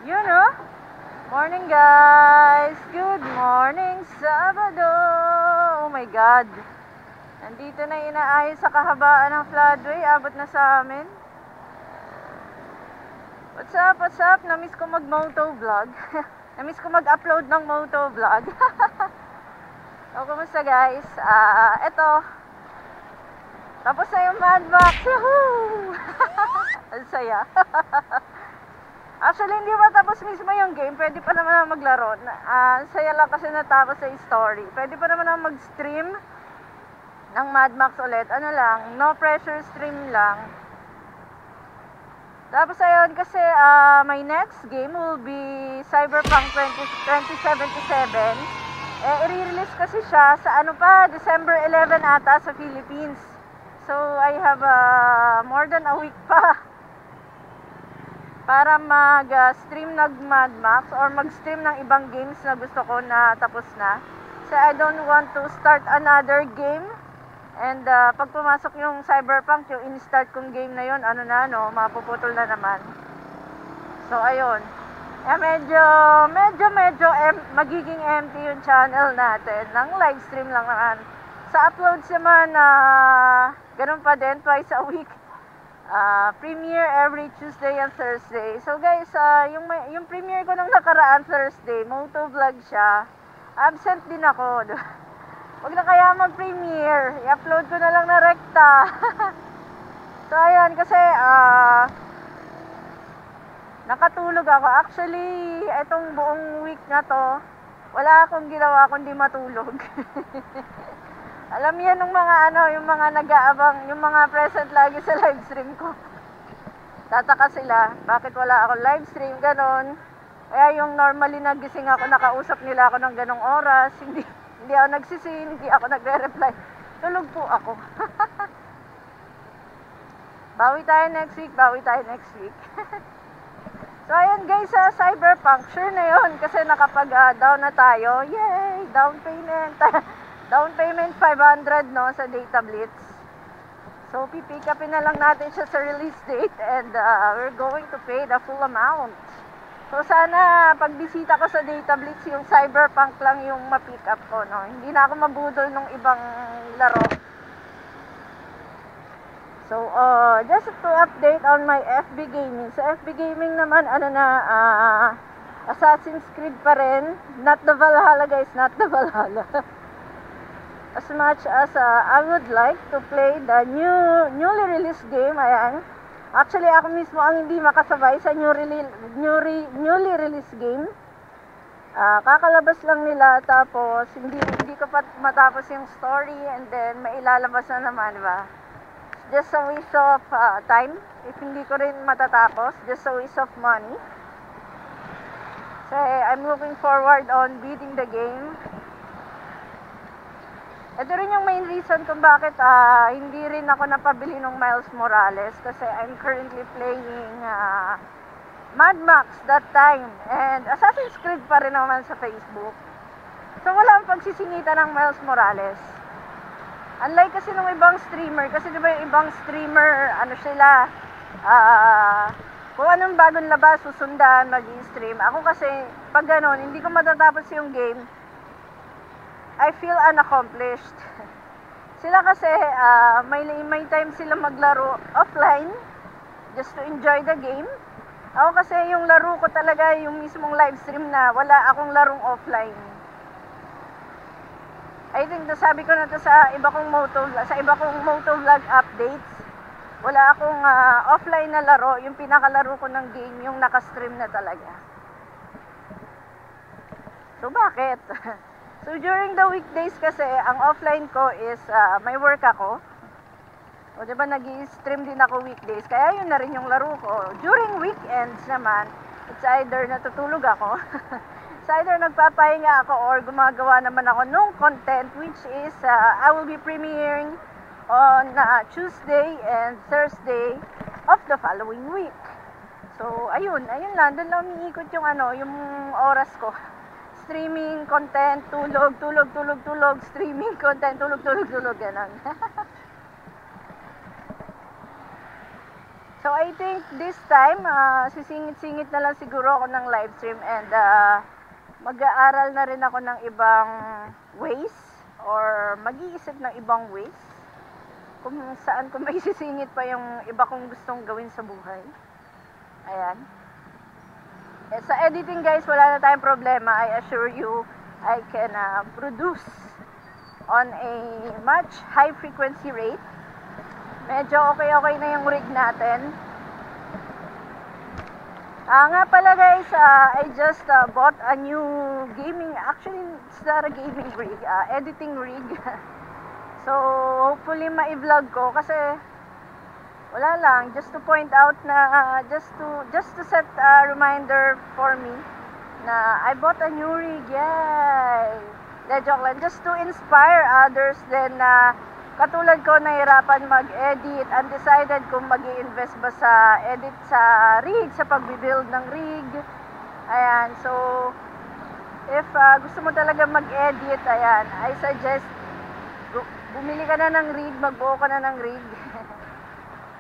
Yun oh. Morning guys. Good morning Sabado. Oh my God. Nandito na inaayos sa kahabaan ng floodway. Abot na sa amin. What's up? What's up? Namiss ko mag-moto vlog. Namiss ko mag-upload ng moto vlog. So, kumusta guys? Eto. Tapos na yung Mad Max. Yahoo! Ang saya. Actually, hindi pa tapos mismo yung game. Pwede pa naman na maglaro. Saya lang kasi natapos sa story. Pwede pa naman na mag-stream ng Mad Max ulit. Ano lang, no pressure stream lang. Tapos ayun, kasi my next game will be Cyberpunk 2077. I-release kasi siya sa December 11 ata sa Philippines. So, I have more than a week pa para mag-stream ng Mad Max or mag-stream ng ibang games na gusto ko na tapos na. So, I don't want to start another game. And pag pumasok yung Cyberpunk, yung in-start kong game na yun, mapuputol na naman. So, ayun. Medyo magiging empty yung channel natin. Nang live stream lang naman. Sa uploads naman, ganun pa din, twice a week. Premiere every Tuesday and Thursday. So guys, yung premiere ko nung nakaraan Thursday, moto vlog siya. Absent din ako. Wag na kaya mag-premiere. I-upload ko na lang na rekta. So ayun, kasi nakatulog ako. Actually, itong buong week na to, wala akong ginawa kundi matulog. Alam niyo nung yung mga nag-aabang, yung mga present lagi sa live stream ko. Tataka sila, bakit wala ako live stream, ganon. Kaya yung normally nagising ako, nakausap nila ako ng ganong oras, hindi ako nagsisin, hindi ako nagre-reply. Tulog po ako. Bawi tayo next week. So ayun guys, sa Cyberpunk, sure na yun, kasi nakapag-down na tayo. Yay! Down payment. Down payment 500 no sa Data Blitz. So pipick upin na lang natin siya sa release date and we're going to pay the full amount. So sana pag bisita ko sa Data Blitz, yung Cyberpunk lang yung ma-pick up ko, no. Hindi na ako mabudol ng ibang laro. So just to update on my FB gaming. Sa FB gaming naman Assassin's Creed pa rin. Not the Valhalla guys, not the Valhalla. As much as I would like to play the newly released game, ayan. Actually, ako mismo ang hindi makasabay sa newly released game. Kakalabas lang nila, tapos hindi ko pa matapos yung story, and then mailalabas na naman, diba? Just a waste of time. If hindi ko rin matatapos, just a waste of money. So, I'm looking forward on beating the game. Ito rin yung main reason kung bakit hindi rin ako napabili ng Miles Morales, kasi I'm currently playing Mad Max that time, and Assassin's Creed pa rin naman sa Facebook. So wala ang pagsisingitan ng Miles Morales. Unlike kasi nung ibang streamer, kasi diba yung ibang streamer, kung anong bagong labas, susundan, mag-i-stream. Ako kasi, pag ganon, hindi ko matatapos yung game, I feel unaccomplished. Sila kasi, may time sila maglaro offline, just to enjoy the game. Ako kasi, yung laro ko talaga, yung mismong live stream na, wala akong larong offline. I think, sabi ko na to sa iba kong moto vlog updates, wala akong offline na laro, yung pinakalaro ko ng game, yung naka-stream na talaga. So, bakit? So, during the weekdays kasi, ang offline ko is, may work ako. O, diba, nag-i-stream din ako weekdays. Kaya yun na rin yung laro ko. During weekends naman, it's either natutulog ako, it's either nagpapahinga ako, or gumagawa naman ako nung content, which is, I will be premiering on Tuesday and Thursday of the following week. So, ayun lang. Doon lang umiikot yung yung oras ko. Streaming, content, tulog, streaming, content, tulog, ganon. So I think this time, sisingit-singit na lang siguro ako ng live stream and mag-aaral na rin ako ng ibang ways or mag-iisip ng ibang ways kung saan ko maisisingit pa yung iba kong gustong gawin sa buhay. Ayan. Sa editing guys, wala na tayong problema. I assure you, I can produce on a much high frequency rate. Medyo okay na yung rig natin. Nga pala guys, I just bought a new gaming, actually it's not a gaming rig, editing rig. So hopefully ma-vlog ko kasi wala lang, just to point out na just to set a reminder for me na I bought a new rig. Yay! Joke lang, just to inspire others din na katulad ko nahirapan mag-edit, undecided kung mag-i-invest ba sa edit sa rig, sa pagbibuild ng rig. Ayan, so if gusto mo talaga mag-edit, ayan, I suggest bumili ka na ng rig, magbuo ka na ng rig.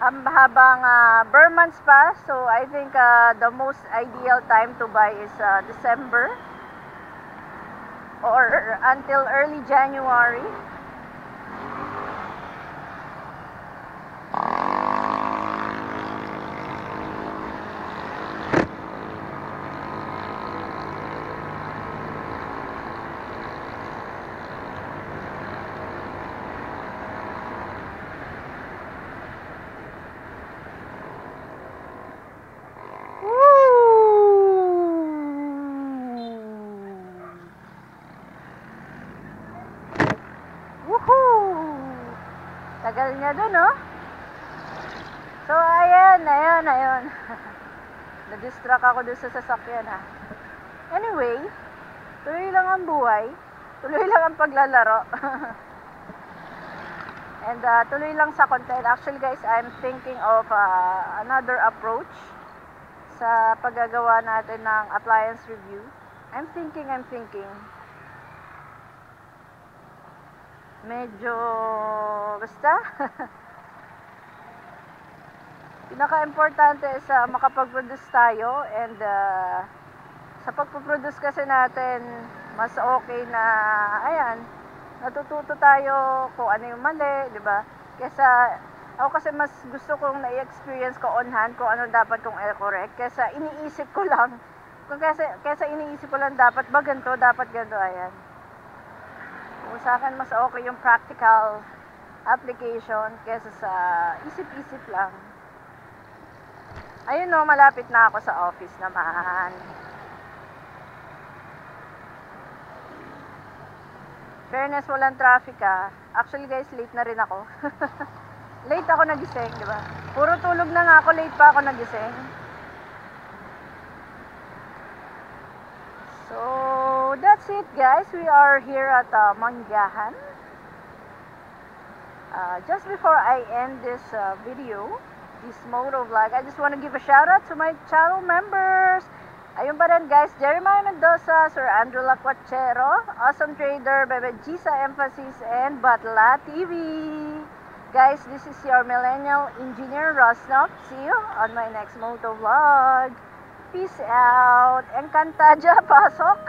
Habang bare months pa, so I think the most ideal time to buy is December or until early January. Tagal niya dun, oh. So, ayan. Na-distract ako dun sa sasakyan, ha. Anyway, tuloy lang ang buhay. Tuloy lang ang paglalaro. And tuloy lang sa content. Actually, guys, I'm thinking of another approach sa paggagawa natin ng appliance review. I'm thinking. Medyo basta pinaka-importante is makapag-produce tayo and sa pagpo-produce kasi natin mas okay na ayan, natututo tayo kung ano yung mali, di ba? Ako kasi mas gusto kong na-experience ko on hand kung ano dapat kong i-correct kaysa iniisip ko lang dapat ba ganito, dapat ganito, ayan. Kung sa akin mas okay yung practical application kesa sa isip-isip lang. Ayun no, malapit na ako sa office naman. Fairness, walang traffic Actually guys, late na rin ako. Late ako nagising, di ba? Puro tulog na nga ako, late pa ako nagising. So, that's it guys. We are here at Manggahan. Just before I end this video, this moto vlog, I just want to give a shout out to my channel members. Ayun pa rin guys, Jeremiah Mendoza, Sir Andrew Lacuachero, Awesome Trader, Bebe Gisa Emphasis, and Batla TV. Guys, this is your Millennial Engineer Rosnov. See you on my next moto vlog. Peace out. Encantadia, pasok.